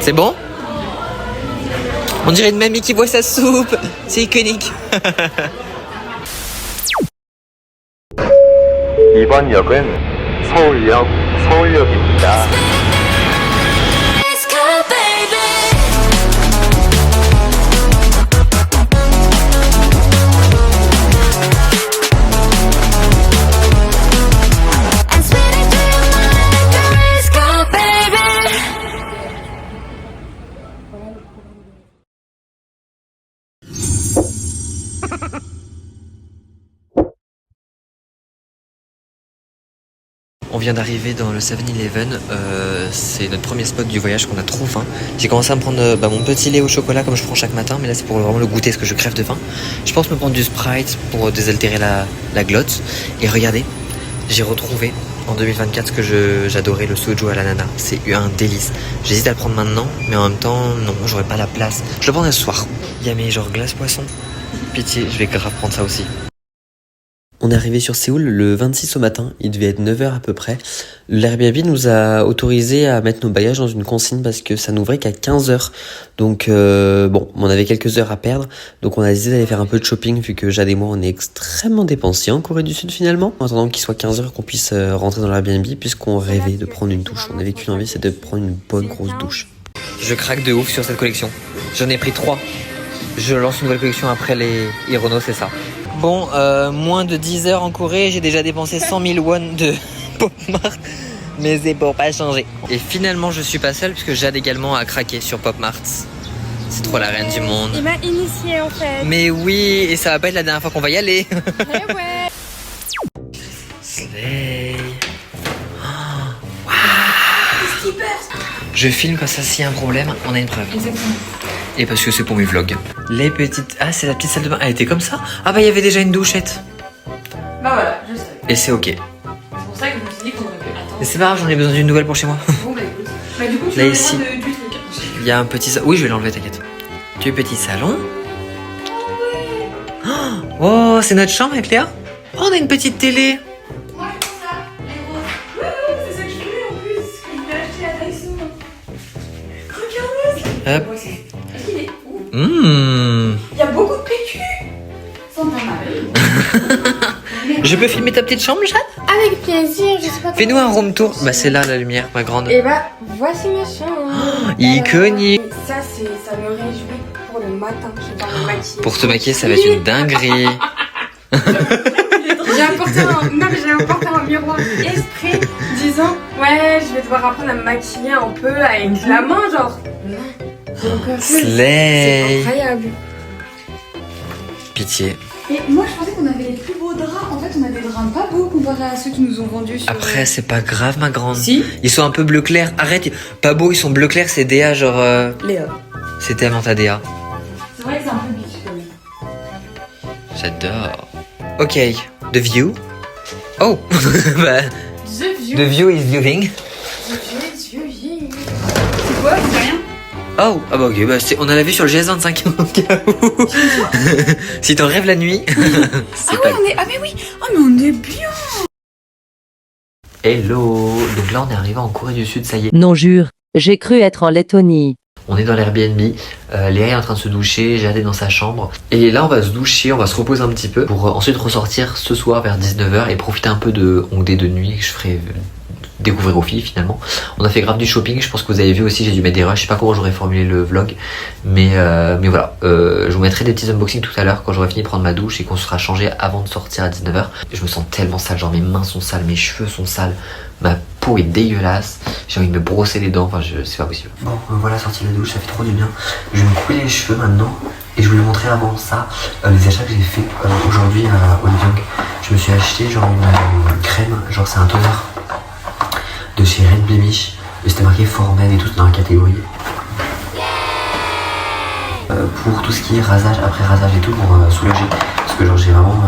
C'est bon? On dirait une mamie qui boit sa soupe. C'est iconique. 이번 역은 서울역, 서울역입니다. On vient d'arriver dans le 7-Eleven, c'est notre premier spot du voyage qu'on a trop faim. J'ai commencé à me prendre mon petit lait au chocolat comme je prends chaque matin, mais là c'est pour vraiment le goûter parce que je crève de faim. Je pense me prendre du Sprite pour désaltérer la glotte. Et regardez, j'ai retrouvé en 2024 ce que j'adorais, le soju à l'ananas. C'est un délice. J'hésite à le prendre maintenant, mais en même temps, non, j'aurais pas la place. Je le prendrai ce soir. Il y a mes genre glace poisson. Pitié, je vais grave prendre ça aussi. On est arrivé sur Séoul le 26 au matin, il devait être 9h à peu près. L'Airbnb nous a autorisé à mettre nos bagages dans une consigne parce que ça n'ouvrait qu'à 15h. Donc bon, on avait quelques heures à perdre. Donc on a décidé d'aller faire un peu de shopping vu que Jade et moi on est extrêmement dépensiers en Corée du Sud finalement. En attendant qu'il soit 15h qu'on puisse rentrer dans l'Airbnb puisqu'on rêvait de prendre une douche. On avait qu'une envie, c'est de prendre une bonne grosse douche. Je craque de ouf sur cette collection. J'en ai pris 3. Je lance une nouvelle collection après les Hirono, c'est ça. Bon, moins de 10 heures en Corée, j'ai déjà dépensé 100 000 won de Pop Mart, mais c'est pour pas changer. Et finalement, je suis pas seule puisque Jade également a craqué sur Pop Mart. C'est trop la reine du monde. Il m'a initié en fait. Mais oui, et ça va pas être la dernière fois qu'on va y aller. Eh ouais. Slay. Oh, wow. Je filme quand ça, s'il y a un problème, on a une preuve. Exactement. Et parce que c'est pour mes vlogs. Les petites... Ah, c'est la petite salle de bain. Elle était comme ça? Ah bah, il y avait déjà une douchette. Bah voilà, je savais. Et c'est ok. C'est pour ça que je me suis dit qu'on aurait pu attendre. Mais c'est pas grave, j'en ai besoin d'une nouvelle pour chez moi. Bon bah écoute. Bah du coup, tu Là, m'enlèveras ici. du truc. Il y a un petit... Oui, je vais l'enlever, t'inquiète. Du petit salon. Oh, c'est notre chambre avec Léa. Oh, on a une petite télé. Moi je prends ça, les roses. Ouais, c'est ça que je voulais en plus. Que je voulais acheter à Daiso. Regarde-moi ça. Hop. Ouais, c'est stylé. Mmh. Il y a beaucoup de PQ. Sans ta mari. Je peux filmer ta petite chambre, Jade? Avec plaisir, je sais pas. Fais-nous un room tour. Bah, c'est là la lumière, ma grande. Et bah, voici ma chambre. Iconique. Ça, ça me réjouit pour le matin. Je vais pas me maquiller. Pour te maquiller, ça va être une dinguerie. J'ai apporté un miroir exprès disant ouais, je vais devoir apprendre à me maquiller un peu avec la main, genre. Non. Slay. C'est incroyable. Pitié. Et moi je pensais qu'on avait les plus beaux draps. En fait, on a des draps pas beaux comparé à ceux qui nous ont vendus sur. Après, c'est pas grave, ma grande. Si. Ils sont un peu bleu clair. Arrête. Pas beau, ils sont bleu clair, c'est DA, genre. Léa. C'était avant ta DA. C'est vrai que c'est un peu bitch quand même. J'adore. Ok. The view. Oh. Bah, The view. the view is viewing. The view. C'est quoi? C'est rien. Oh. Ah bah ok. Bah, on a la vue sur le GS25 au cas où. Si t'en rêves la nuit. Ah ouais, on est. Ah mais oui. Ah mais on est bien. Hello. Donc là, on est arrivé en Corée du Sud, ça y est. Non, jure, j'ai cru être en Lettonie. On est dans l'Airbnb, Léa est en train de se doucher, Jade est dans sa chambre. Et là on va se doucher, on va se reposer un petit peu pour ensuite ressortir ce soir vers 19h et profiter un peu de Hongdae de nuit que je ferai découvrir aux filles finalement. On a fait grave du shopping, je pense que vous avez vu aussi, j'ai dû mettre des rushs, je sais pas comment j'aurais formulé le vlog. Mais voilà, je vous mettrai des petits unboxings tout à l'heure quand j'aurai fini de prendre ma douche et qu'on sera changé avant de sortir à 19h. Je me sens tellement sale, genre mes mains sont sales, mes cheveux sont sales. Ma peau est dégueulasse, j'ai envie de me brosser les dents, enfin c'est pas possible. Bon, me voilà sorti de la douche, ça fait trop du bien. Je vais me couper les cheveux maintenant et je voulais vous montrer avant ça les achats que j'ai fait aujourd'hui à Wonjong. Je me suis acheté genre une crème, genre c'est un toner de chez Red Blemish. Et c'était marqué Formel et tout dans la catégorie. Pour tout ce qui est rasage, après rasage et tout, pour soulager. Parce que genre j'ai vraiment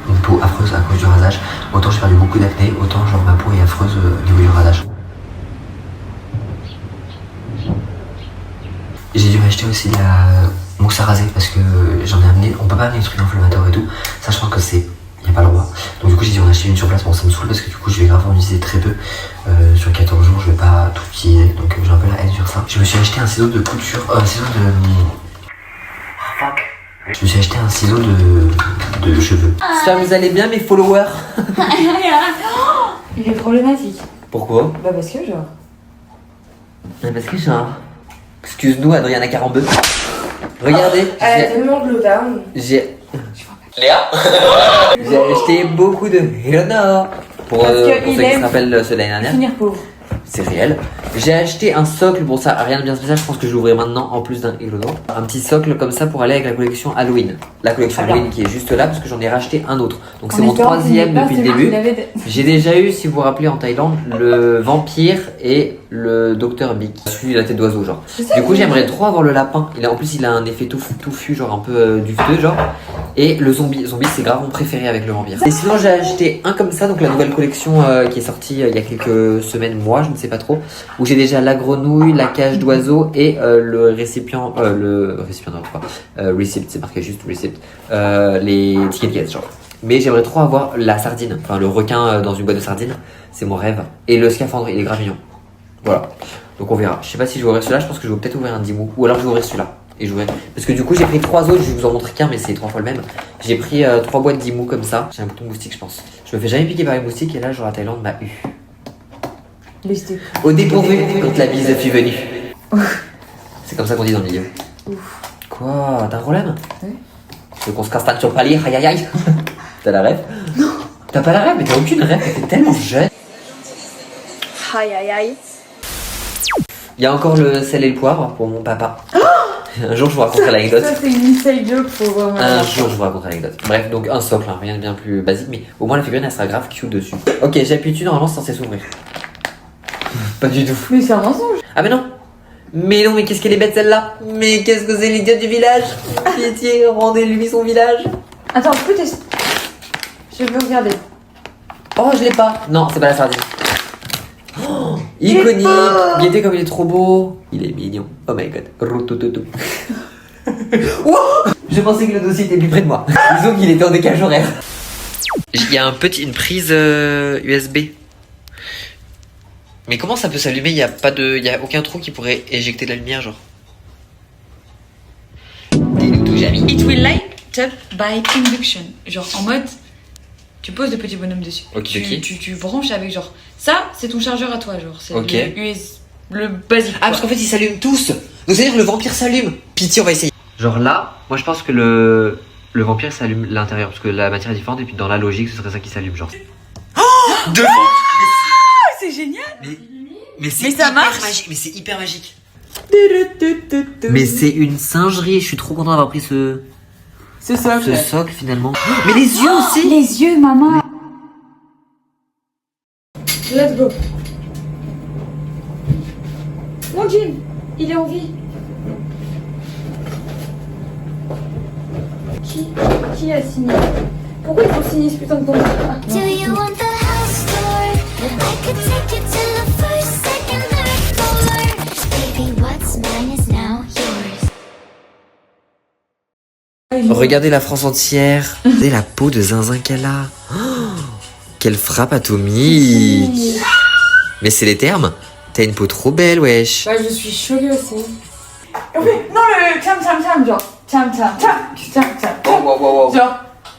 une peau affreuse à cause du rasage. Autant j'ai perdu beaucoup d'acné, autant genre ma peau est affreuse au niveau du rasage. J'ai dû m'acheter aussi de la mousse à raser parce que j'en ai amené, on peut pas amener des trucs inflammatoires et tout. Ça je pense que c'est, y a pas le droit. Donc du coup j'ai dû en acheter une sur place, bon ça me saoule parce que du coup je vais grave en utiliser très peu. Sur 14 jours je vais pas tout utiliser. Je me suis acheté un ciseau de couture. Ciseau de. Je me suis acheté un ciseau de cheveux. Ça vous allez bien mes followers? Il est problématique. Pourquoi? Bah parce que genre... Parce que genre... Excuse-nous Adriana Carambeu. Regardez. Elle a tellement de low down. J'ai... Léa. J'ai acheté beaucoup de Helena. Pour Parce ceux que il qui se aime rappellent ceux de l'année dernière. finir pauvre. C'est réel. J'ai acheté un socle, bon ça rien de bien spécial, je pense que je l'ouvrirai maintenant en plus d'un Hello. Un petit socle comme ça pour aller avec la collection Halloween. La collection Halloween qui est juste là parce que j'en ai racheté un autre. Donc c'est mon troisième depuis le début. J'ai déjà eu, si vous vous rappelez en Thaïlande, le vampire et le docteur Bic. Celui de la tête d'oiseau genre. Du coup j'aimerais trop avoir le lapin. En plus il a un effet touffu, genre un peu duveteux genre. Et le zombie c'est grave mon préféré avec le vampire. Et sinon j'ai acheté un comme ça, donc la nouvelle collection qui est sortie il y a quelques semaines, mois, je ne sais pas trop. Où j'ai déjà la grenouille, la cage d'oiseau et le récipient, receipt, c'est marqué juste receipt, les tickets de caisse genre. Mais j'aimerais trop avoir la sardine, enfin le requin dans une boîte de sardines, c'est mon rêve. Et le scaphandre, il est grave mignon. Voilà, donc on verra. Je sais pas si je vais ouvrir celui-là, je pense que je vais peut-être ouvrir un Dimou, ou alors je vais ouvrir celui-là. Et j'ouvrirai. Parce que du coup j'ai pris 3 autres, je vais vous en montrer qu'un mais c'est 3 fois le même. J'ai pris 3 boîtes d'Imou comme ça, j'ai un bouton moustique je pense. Je me fais jamais piquer par les moustiques et là genre la Thaïlande m'a eu. Au dépourvu quand la bise fut venue. C'est comme ça qu'on dit dans le milieu. Quoi? T'as un problème? Oui. Tu veux qu'on se casse sur le palier? Aïe aïe aïe. T'as la rêve? Non. T'as pas la rêve? Mais t'as aucune rêve, t'es tellement jeune. Aïe aïe aïe. Il y a encore le sel et le poivre pour mon papa. Un jour je vous raconterai l'anecdote. Ça c'est une inside joke pour vraiment... Un jour je vous raconterai l'anecdote. Bref, donc un socle, hein, rien de bien plus basique, mais au moins la figurine elle sera grave cute dessus. Ok, j'appuie dessus, normalement c'est censé s'ouvrir. Pas du tout. Mais c'est un mensonge. Ah mais non. Mais non, mais qu'est-ce qu'elle est bête celle-là. Mais qu'est-ce que c'est l'idiote du village. Pitié, rendez-lui son village. Attends, je peux tester. Je veux regarder. Oh, je l'ai pas. Non, c'est pas la sardine. Oh, iconique. Regardez comme il est trop beau. Il est mignon. Oh my god. Rotototo. Wow. Je pensais que le dossier était plus près de moi. Disons qu'il était en décalage horaire. Il y a une prise USB. Mais comment ça peut s'allumer? Il y a aucun trou qui pourrait éjecter de la lumière, genre. Dis-nous tout, Jamie. It will light up by induction. Genre en mode, tu poses le petit bonhomme dessus. Ok, tu branches avec genre, ça c'est ton chargeur à toi, genre. C'est ok. le basique. Ah, parce qu'en fait ils s'allument tous. Donc c'est-à-dire que le vampire s'allume. Pitié, on va essayer. Genre là, moi je pense que le vampire s'allume l'intérieur parce que la matière est différente et puis dans la logique ce serait ça qui s'allume, genre. Oh, deux. C'est génial. Mais ça marche. Magique. Mais c'est hyper magique. Mais c'est une singerie. Je suis trop content d'avoir pris ce socle finalement. Mais les yeux aussi. Les yeux, maman. Let's go. Mon jean, il est en vie. Qui a signé? Pourquoi il faut signer ce putain de contrat? Do you want the house tour? I could take you to the first, second, third floor. Baby, what's mine is now yours. Regardez la France entière. Regardez la peau de zinzin qu'elle a. Oh, quelle frappe atomique. Mais c'est les termes. T'as une peau trop belle, wesh. Bah, je suis choquée aussi. Non, le tcham, genre. Tcham. Wow. Genre,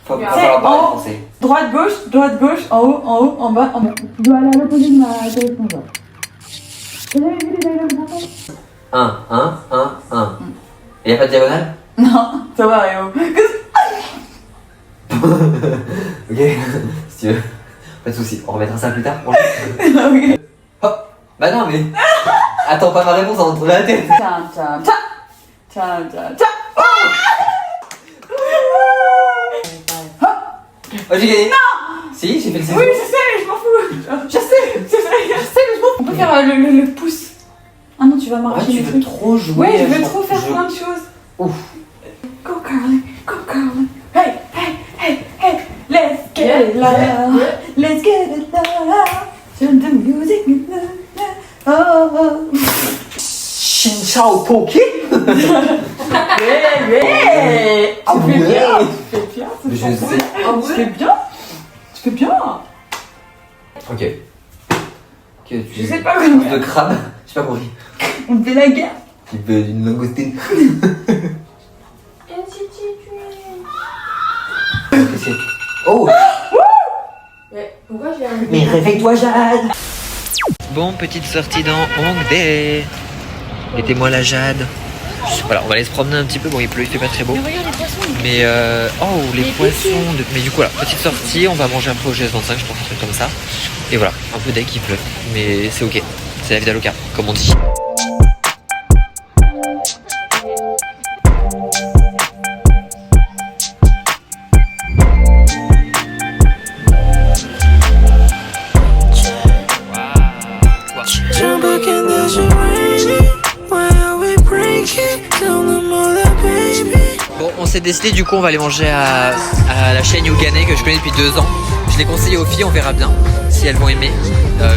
Faut c'est falloir parler en- français. droite, gauche, en haut, en bas, en bas. Je dois aller à l'opposé de ma téléphone, genre. Vous avez vu les dialogues français? 1. Et y'a pas de diagonale? Non, ça va, Réo. Ok, si tu veux. Pas de soucis, on remettra ça plus tard. Bonjour. Ok. Hop. Bah non, mais. Attends pas ma réponse avant de trouver la tête. Tcham. Oh, j'ai gagné. Non. Si, j'ai fait le ciseau. Oui, je sais, je m'en fous. Je sais, mais je m'en fous. On peut faire le pouce. Ah non, tu vas Ah, marcher tu les veux trucs. trop jouer. Ouais, je veux trop faire plein de choses. Ouf. Go Carly. Hey, let's get it loud. Let's get it loud. Turn the music loud. Oh. Shin Chao Poké. Yeah. Ah Tu fais ouais. bien. Je sais. Tu fais bien. Ok. Je sais pas comment. De crabe. J'ai pas compris. On fait la guerre. Tu veux une langoustine? Oh! Mais pourquoi j'ai un... Mais réveille-toi, Jade. Bon, petite sortie dans Hongdae. Mettez-moi la Jade. Voilà, on va aller se promener un petit peu. Bon, il pleut, il fait pas très beau. Mais regarde les poissons. Mais oh, les poissons. Mais du coup, là, petite sortie. On va manger un peu au GS25, je pense, un truc comme ça. Et voilà, un peu dès qu'il pleut. Mais c'est ok. C'est la vida loca, comme on dit. Bon, on s'est décidé, du coup on va aller manger à la chaîne Yougane que je connais depuis 2 ans. Je l'ai conseillé aux filles, on verra bien si elles vont aimer.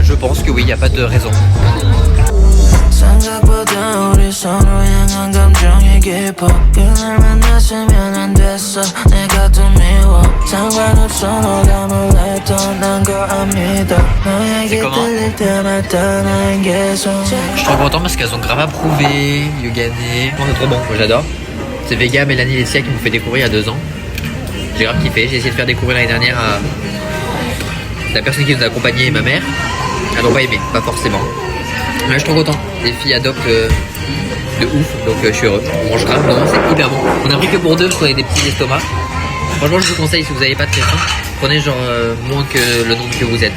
Je pense que oui, il n'y a pas de raison. C'est comment? Je suis trop content parce qu'elles ont grave approuvé Yougane. Oh, c'est trop bon, moi j'adore. C'est Vega, Mélanie et Laetitia qui m'ont fait découvrir il y a 2 ans. J'ai grave kiffé, j'ai essayé de faire découvrir l'année dernière à la personne qui nous a accompagnés et ma mère. Elles n'ont pas aimé, pas forcément. Mais je suis trop content. Les filles adoptent de ouf, donc je suis heureux. On mange grave, non, c'est hyper bon. On a pris que pour 2 parce qu'on a des petits estomacs. Franchement, je vous conseille, si vous n'avez pas de pression, prenez genre moins que le nombre que vous êtes.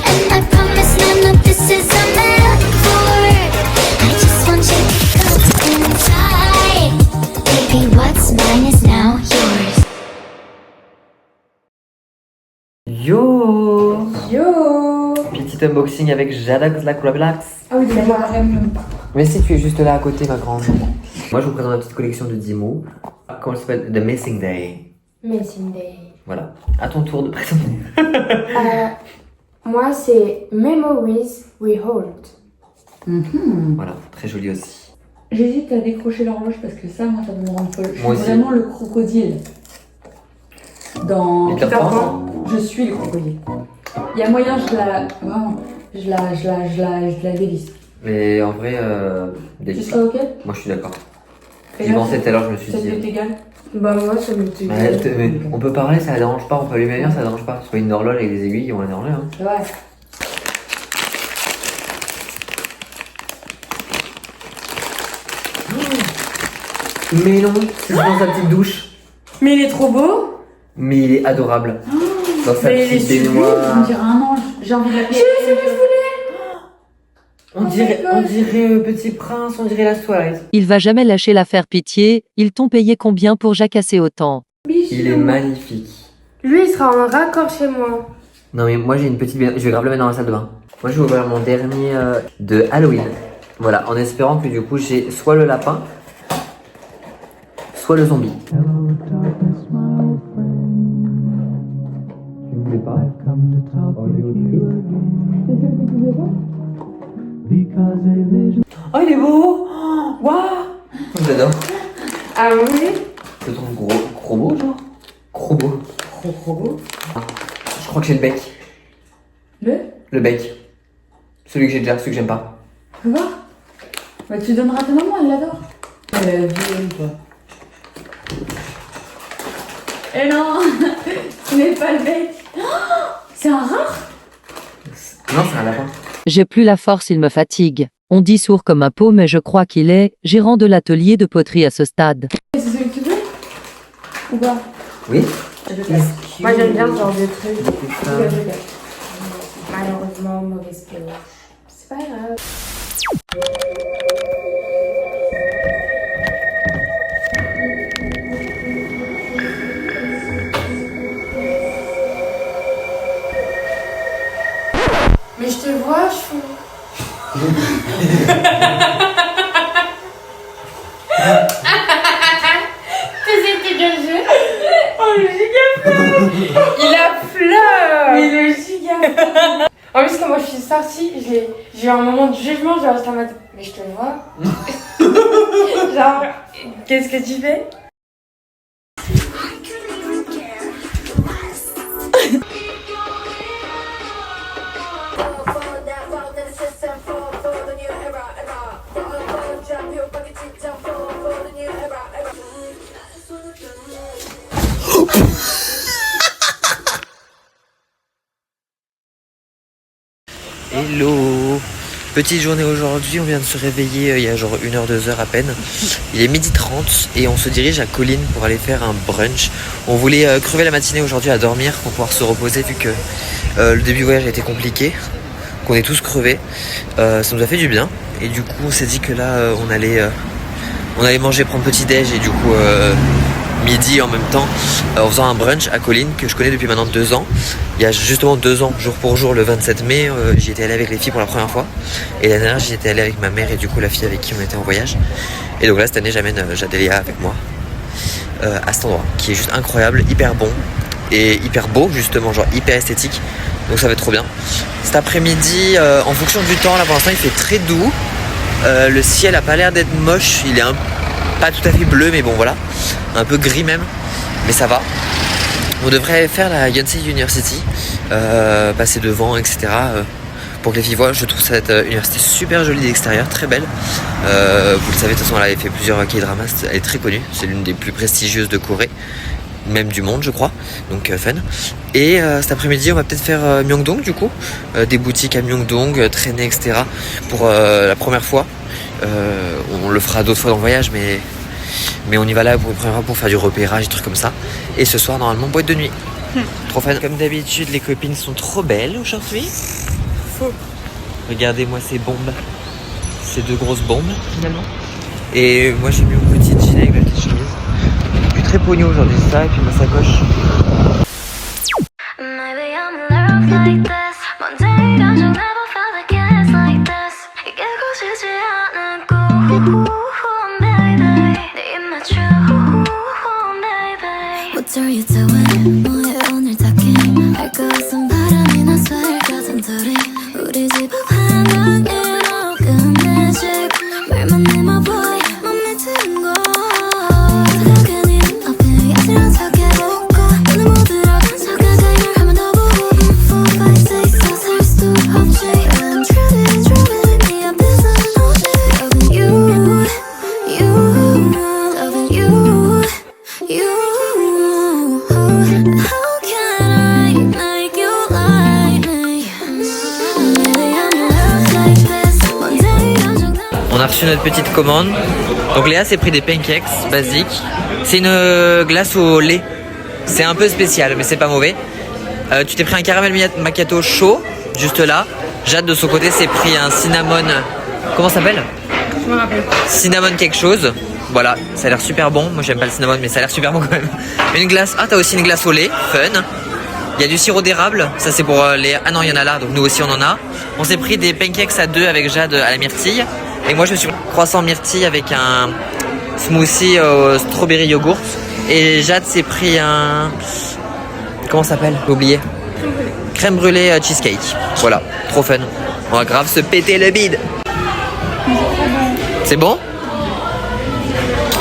And I promise none of this is a metaphor. I just want you to come inside. Baby, what's mine is now yours. Yo! Yo. Petit unboxing avec Jadax la Roblox. Ah oui, c'est moi. Mais si tu es juste là à côté, ma grande. Moi, je vous présente la petite collection de 10 mots. Comment ça s'appelle? The Missing Day. Missing Day. Voilà. À ton tour de présenter. Moi, c'est Memories We Hold. Voilà, très joli aussi. J'hésite à décrocher l'horloge parce que ça, moi, ça me rend folle. Je Moi suis aussi. vraiment le crocodile. Dans Peter Pan. Je suis le crocodile. Il y a moyen, vraiment, je la dévisse. Mais en vrai, Tu délice. seras ok? Moi, je suis d'accord. Et J'y là, pensais tout à l'heure, je me suis Ça dit. t'est égal? Bah, moi, ça me dit. Mais on peut parler, ça la dérange pas. On peut allumer la lumière, ça la dérange pas. Soit une horloge avec des aiguilles, on la dérange. Hein. Ouais. Mais non, c'est dans sa petite douche. Mais il est trop beau. Mais il est adorable. Dans sa mais il est petite sublime, On baignoire. dirait un ange. J'ai envie de l'appeler. On dirait Petit Prince, on dirait la Twilight. Il va jamais lâcher l'affaire pitié, ils t'ont payé combien pour jacasser autant? Il est magnifique. Lui, il sera en raccord chez moi. Non mais moi j'ai une petite baignoire, je vais grave le mettre dans la salle de bain. Moi je vais ouvrir mon dernier de Halloween. Voilà, en espérant que du coup j'ai soit le lapin, soit le zombie. Tu me plais pas? Oh il est beau! Waouh! J'adore. Ah oui. Je le trouve gros beau genre. Gros beau. Trop beau. Je crois que j'ai le bec. Le bec. Celui que j'ai déjà, celui que j'aime pas. Tu vois? Bah, tu donneras à ta maman, elle l'adore. Elle pas. Eh non, tu n'es pas le bec. Oh, c'est un rare? Non, c'est un lapin. J'ai plus la force, il me fatigue. On dit sourd comme un pot, mais je crois qu'il est gérant de l'atelier de poterie à ce stade. C'est celui que tu veux? Ou pas? Oui. Moi, j'aime bien ce genre de truc. Ok, ok. Malheureusement, mauvaise pioche. C'est pas grave. Mais je te vois, chou. C'était bien le jeu. Oh, le giga fleur. Il a fleur. Mais le giga. En plus, quand moi je suis sortie, j'ai eu un moment de jugement, genre j'étais en mode, mais je te vois. Genre, qu'est-ce que tu fais? Hello. Petite journée aujourd'hui, on vient de se réveiller il y a genre 1h, 2h à peine. Il est 12h30 et on se dirige à Colline pour aller faire un brunch. On voulait crever la matinée aujourd'hui à dormir pour pouvoir se reposer vu que le début du voyage a été compliqué, qu'on est tous crevés. Ça nous a fait du bien et du coup on s'est dit que là on allait manger, prendre petit déj et du coup midi en même temps en faisant un brunch à Colline que je connais depuis maintenant 2 ans. Il y a justement 2 ans, jour pour jour, le 27 mai, j'y étais allé avec les filles pour la première fois. Et l'année dernière, j'y étais allé avec ma mère et du coup la fille avec qui on était en voyage. Et donc là, cette année, j'amène Jadélia avec moi à cet endroit qui est juste incroyable, hyper bon et hyper beau justement, genre hyper esthétique. Donc ça va être trop bien. Cet après-midi, en fonction du temps, là pour l'instant, il fait très doux. Le ciel a pas l'air d'être moche, il est pas tout à fait bleu, mais bon voilà, un peu gris même, mais ça va. On devrait faire la Yonsei University, passer devant, etc. Pour que les filles voient. Je trouve cette université super jolie d'extérieur, très belle. Vous le savez, de toute façon, elle avait fait plusieurs K-dramas, elle est très connue. C'est l'une des plus prestigieuses de Corée, même du monde, je crois. Donc fun. Et cet après-midi, on va peut-être faire Myeongdong, du coup. Des boutiques à Myeongdong, traîner, etc. Pour la première fois. On le fera d'autres fois dans le voyage, mais on y va là pour une première fois pour faire du repérage, des trucs comme ça. Et ce soir, normalement, boîte de nuit. Trop fan. Comme d'habitude, les copines sont trop belles aujourd'hui. Faux. Regardez-moi ces bombes. Ces 2 grosses bombes, finalement. Et moi, j'ai mis mon petit gilet avec la petite chemise. Je suis très pognon aujourd'hui, ça, et puis ma sacoche. Maybe I'm in love like this. Monday, don't you never felt like it's like this. 이기고 싶지 않고, baby. 네 입맞춤, baby. What are you doing? 뭐해 오늘 다 게임? 할 것은 바람이 나 쐴 같은 둘이. 우리 집 앞 한강으로 끝내지. 말만 해봐 boy, 맘에 드는 거. 괜히 앞에 아찔한 척 해볼까. 오늘 못 들어간 척 가까이를 하면 더 보고 4, 5, 6, 7 살 수도 없지. I'm driving 네 앞에서 오지. Loving you, loving you. How can I make you like me? Maybe I'm in love like this. One day I'm just On a reçu notre petite commande. Donc Léa s'est pris des pancakes basiques. C'est une glace au lait. C'est un peu spécial, mais c'est pas mauvais. Tu t'es pris un caramel macchiato chaud, juste là. Jade de son côté s'est pris un cinnamon. Comment ça s'appelle? Je me rappelle. Cinnamon quelque chose. Voilà, ça a l'air super bon. Moi j'aime pas le cinnamon, mais ça a l'air super bon quand même. Une glace. Ah, t'as aussi une glace au lait, fun. Il y a du sirop d'érable, ça c'est pour les... Ah non, il y en a là, donc nous aussi on en a. On s'est pris des pancakes à 2 avec Jade à la myrtille. Et moi je me suis pris un croissant myrtille avec un smoothie au strawberry yogourt. Et Jade s'est pris un... Comment ça s'appelle? J'ai oublié. Crème brûlée cheesecake. Voilà, trop fun. On va grave se péter le bide. C'est bon?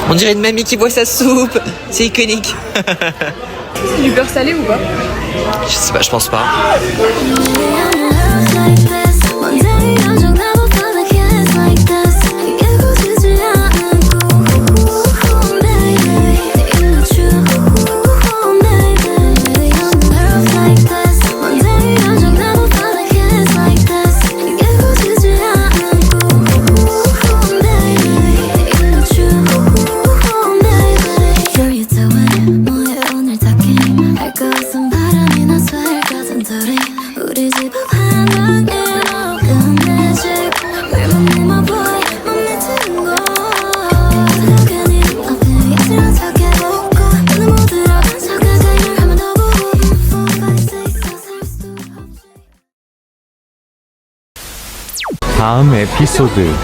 On dirait une mamie qui boit sa soupe. C'est iconique. C'est du beurre salé ou pas? Je sais pas, je pense pas. 다음 에피소드